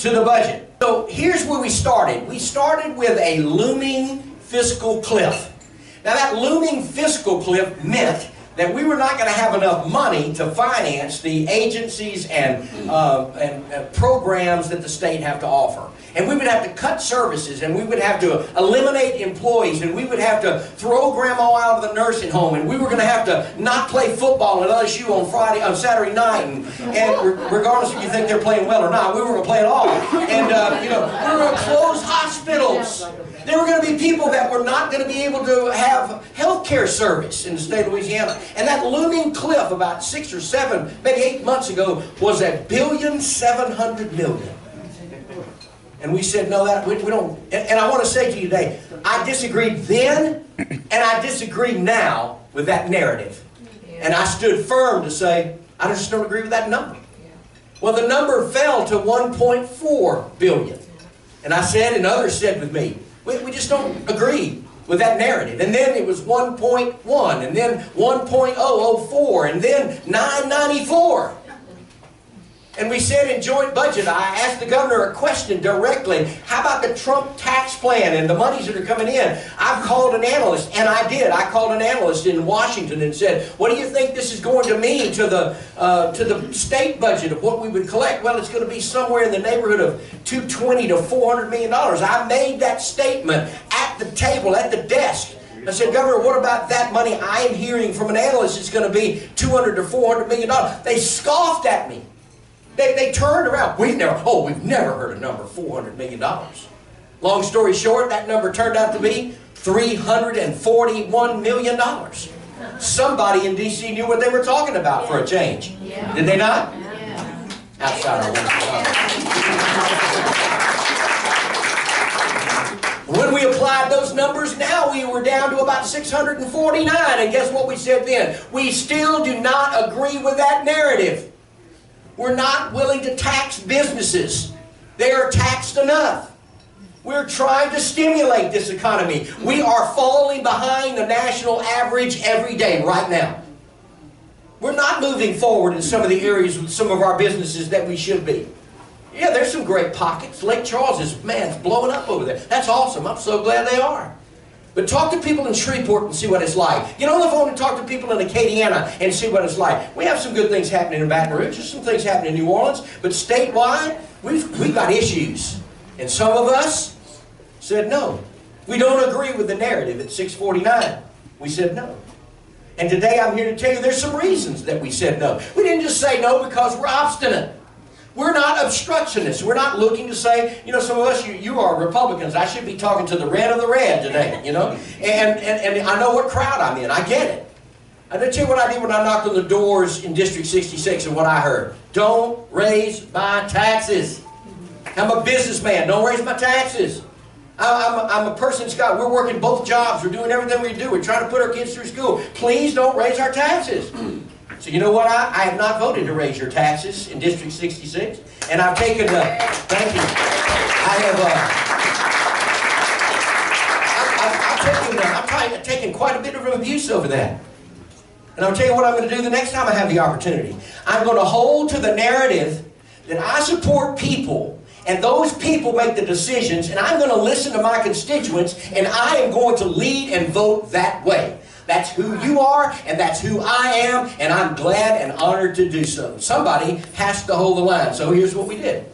to the budget. So here's where we started. We started with a looming fiscal cliff. Now that looming fiscal cliff meant that we were not going to have enough money to finance the agencies and programs that the state have to offer. And we would have to cut services, and we would have to eliminate employees, and we would have to throw grandma out of the nursing home, and we were going to have to not play football at LSU on Saturday night, and regardless if you think they're playing well or not, we weren't going to play at all. And we were going to close hospitals. There were going to be people that were not going to be able to have health care service in the state of Louisiana. And that looming cliff about 6 or 7, maybe 8 months ago was $1,700,000,000. And we said, no, we don't. And I want to say to you today, I disagreed then and I disagree now with that narrative. And I stood firm to say, I just don't agree with that number. Well, the number fell to $1.4 billion. And I said, and others said with me, we just don't agree with that narrative. And then it was 1.1, and then 1.004, and then 994. And we said in joint budget, I asked the governor a question directly. How about the Trump tax plan and the monies that are coming in? I've called an analyst, and I did. I called an analyst in Washington and said, what do you think this is going to mean to the state budget of what we would collect? Well, it's going to be somewhere in the neighborhood of $220 to $400 million. I made that statement at the table, at the desk. I said, Governor, what about that money I am hearing from an analyst? It's going to be $200 to $400 million. They scoffed at me. They turned around. We've never heard a number, $400 million. Long story short, that number turned out to be $341 million. Somebody in D.C. knew what they were talking about for a change. Yeah. Did they not? Yeah. Outside our When we applied those numbers, now we were down to about 649. And guess what we said then? We still do not agree with that narrative. We're not willing to tax businesses. They are taxed enough. We're trying to stimulate this economy. We are falling behind the national average every day right now. We're not moving forward in some of the areas with some of our businesses that we should be. Yeah, there's some great pockets. Lake Charles is, man, it's blowing up over there. That's awesome. I'm so glad they are. But talk to people in Shreveport and see what it's like. Get on the phone and talk to people in Acadiana and see what it's like. We have some good things happening in Baton Rouge. There's some things happening in New Orleans. But statewide, we've got issues. And some of us said no. We don't agree with the narrative at 649. We said no. And today I'm here to tell you there's some reasons that we said no. We didn't just say no because we're obstinate. We're not obstructionists. We're not looking to say, some of us, you are Republicans. I should be talking to the red of the red today, And I know what crowd I'm in. I get it. I'm going to tell you what I did when I knocked on the doors in District 66 and what I heard. Don't raise my taxes. I'm a businessman. Don't raise my taxes. I'm a person, Scott. We're working both jobs. We're doing everything we do. We're trying to put our kids through school. Please don't raise our taxes. So you know what? I have not voted to raise your taxes in District 66, and I've taken thank you. I've taken quite a bit of abuse over that. And I'll tell you what I'm going to do the next time I have the opportunity. I'm going to hold to the narrative that I support people, and those people make the decisions, and I'm going to listen to my constituents, and I am going to lead and vote that way. That's who you are, and that's who I am, and I'm glad and honored to do so. Somebody has to hold the line, so here's what we did.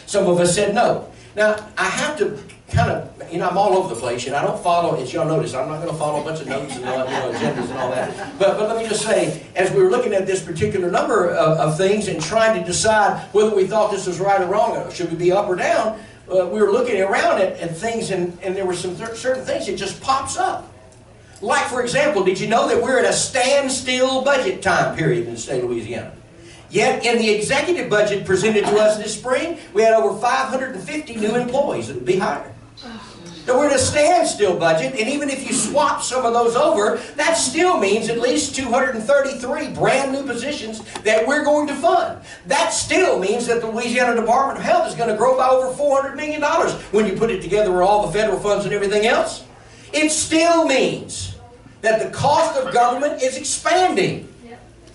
Some of us said no. Now, I have to kind of, I'm all over the place, and I don't follow, as y'all notice, I'm not going to follow a bunch of notes and agendas and all that. But let me just say, as we were looking at this particular number of things and trying to decide whether we thought this was right or wrong, or should we be up or down, we were looking around at things, and there were some certain things that just pops up. Like, for example, did you know that we're at a standstill budget time period in the state of Louisiana? Yet, in the executive budget presented to us this spring, we had over 550 new employees that would be hired. Now, we're at a standstill budget, and even if you swap some of those over, that still means at least 233 brand new positions that we're going to fund. That still means that the Louisiana Department of Health is going to grow by over $400 million when you put it together with all the federal funds and everything else. It still means that the cost of government is expanding.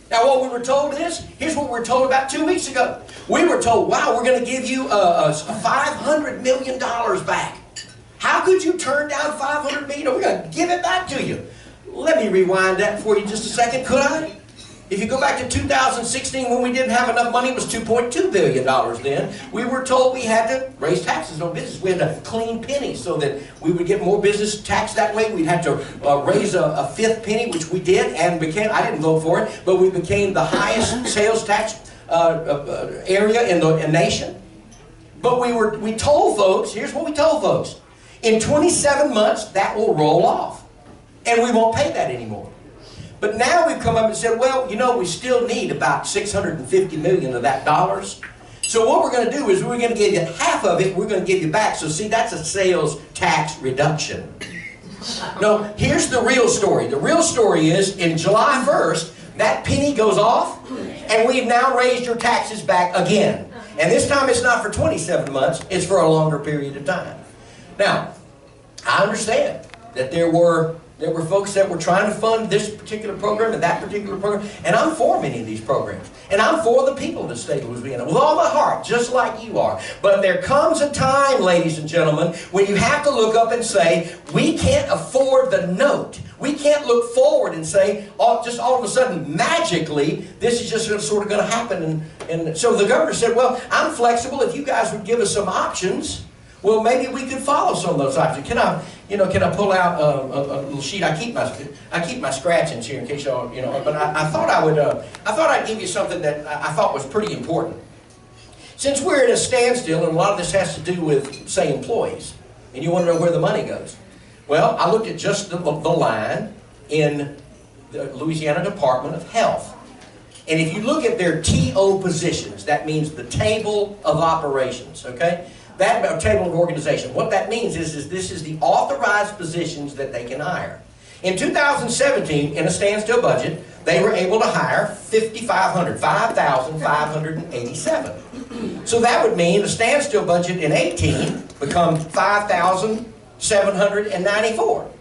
Now what we were told is, here's what we were told about 2 weeks ago. We were told, wow, we're going to give you $500 million back. How could you turn down $500 million? We're going to give it back to you. Let me rewind that for you just a second, could I? If you go back to 2016, when we didn't have enough money, it was $2.2 billion then. We were told we had to raise taxes on business. We had to clean pennies so that we would get more business tax that way. We'd have to raise a fifth penny, which we did, and became, I didn't vote for it, but we became the highest sales tax area in the nation. But we told folks, here's what we told folks. In 27 months, that will roll off. And we won't pay that anymore. But now we've come up and said, well, you know, we still need about $650 million of that dollars. So what we're going to do is we're going to give you half of it, we're going to give you back. So see, that's a sales tax reduction. No, here's the real story. The real story is, in July 1st, that penny goes off, and we've now raised your taxes back again. And this time it's not for 27 months, it's for a longer period of time. Now, I understand that there were folks that were trying to fund this particular program and that particular program, and I'm for many of these programs. And I'm for the people of the state of Louisiana with all my heart, just like you are. But there comes a time, ladies and gentlemen, when you have to look up and say, we can't afford the note. We can't look forward and say, oh, just all of a sudden, magically, this is just sort of going to happen. And so the governor said, well, I'm flexible. If you guys would give us some options, well, maybe we could follow some of those options. Can I pull out a little sheet? I keep my scratchings here in case y'all, But I thought I'd give you something that I thought was pretty important. Since we're at a standstill, and a lot of this has to do with, say, employees, and you want to know where the money goes. Well, I looked at just the line in the Louisiana Department of Health. And if you look at their TO positions, that means the table of operations, okay? That table of organization. What that means is this is the authorized positions that they can hire. In 2017, in a standstill budget, they were able to hire 5,587. So that would mean a standstill budget in 18 become 5,794.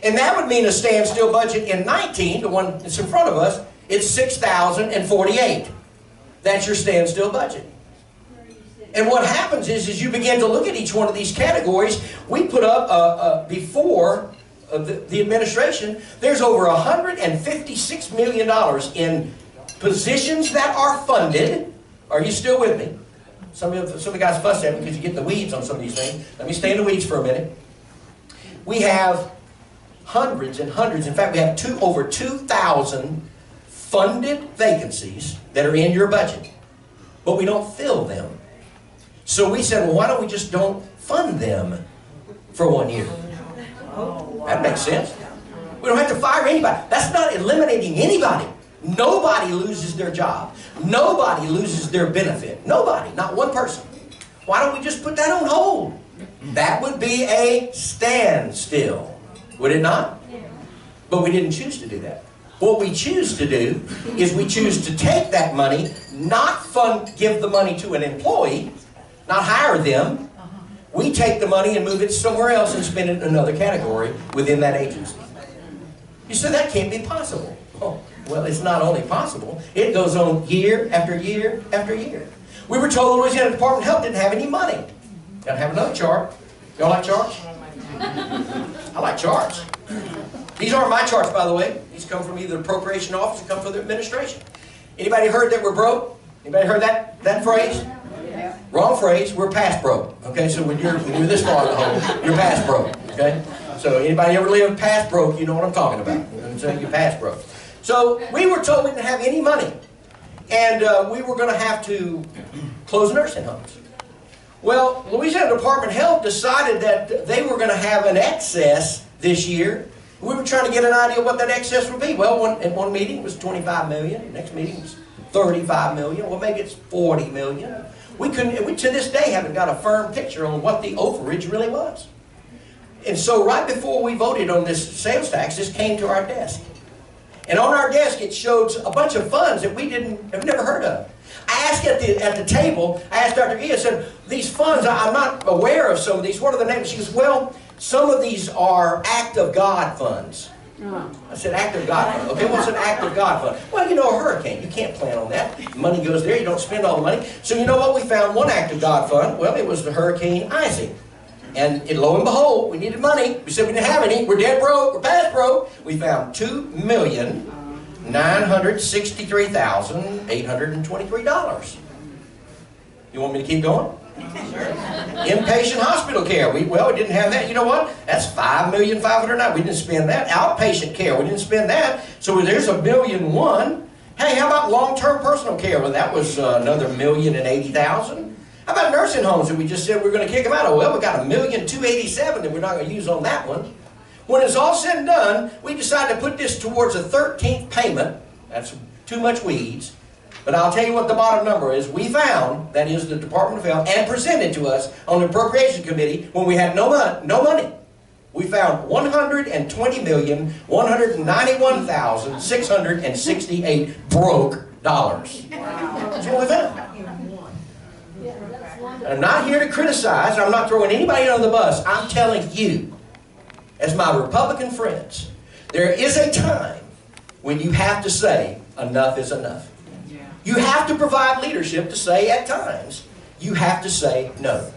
And that would mean a standstill budget in 19, the one that's in front of us, it's 6,048. That's your standstill budget. And what happens is you begin to look at each one of these categories. We put up, before the administration, there's over $156 million in positions that are funded. Are you still with me? Some of the guys fuss at me because you get the weeds on some of these things. Let me stay in the weeds for a minute. We have hundreds and hundreds. In fact, we have over 2,000 funded vacancies that are in your budget. But we don't fill them. So we said, well, why don't we just don't fund them for 1 year? That makes sense. We don't have to fire anybody. That's not eliminating anybody. Nobody loses their job. Nobody loses their benefit. Nobody, not one person. Why don't we just put that on hold? That would be a standstill, would it not? But we didn't choose to do that. What we choose to do is we choose to take that money, not give the money to an employee, not hire them. We take the money and move it somewhere else and spend it in another category within that agency. You said that can't be possible. Oh, well, it's not only possible, it goes on year after year after year. We were told the Louisiana Department of Health didn't have any money. Gotta have another chart. Y'all like charts? I like charts. These aren't my charts, by the way. These come from either the appropriation office or come from the administration. Anybody heard that we're broke? Anybody heard that phrase? Yeah. Wrong phrase. We're past broke. Okay, so when you're this far in the hole, you're past broke. Okay, so anybody ever live past broke, you know what I'm talking about. So you're past broke. So we were told we didn't have any money, and we were going to have to close nursing homes. Well, Louisiana Department of Health decided that they were going to have an excess this year. We were trying to get an idea of what that excess would be. Well, at one meeting it was $25 million. The next meeting was $35 million. Well, maybe it's $40 million. We to this day haven't got a firm picture on what the overage really was. And so right before we voted on this sales tax, this came to our desk. And on our desk it showed a bunch of funds that we have never heard of. I asked at the table, I asked Dr. Gia, I said, these funds, I'm not aware of some of these. What are the names? She goes, well, some of these are act of God funds. I said, act of God fund. Okay, what's an act of God fund? Well, you know, a hurricane. You can't plan on that. Money goes there. You don't spend all the money. So you know what? We found one act of God fund. Well, it was the Hurricane Isaac. And lo and behold, we needed money. We said we didn't have any. We're dead broke. We're past broke. We found $2,963,823. You want me to keep going? Inpatient hospital care. We didn't have that. You know what? That's $5,509,000. We didn't spend that. Outpatient care. We didn't spend that. So there's $1,000,001. Hey, how about long-term personal care? Well, that was another $1,080,000. How about nursing homes that we just said we're going to kick them out of? Well, we got $1,287,000 that we're not going to use on that one. When it's all said and done, we decided to put this towards a 13th payment. That's too much weeds. But I'll tell you what the bottom number is. We found, that is the Department of Health, and presented to us on the Appropriations Committee when we had no money. We found $120,191,668 broke dollars. That's what we found. I'm not here to criticize. I'm not throwing anybody under the bus. I'm telling you, as my Republican friends, there is a time when you have to say, enough is enough. You have to provide leadership to say at times, you have to say no.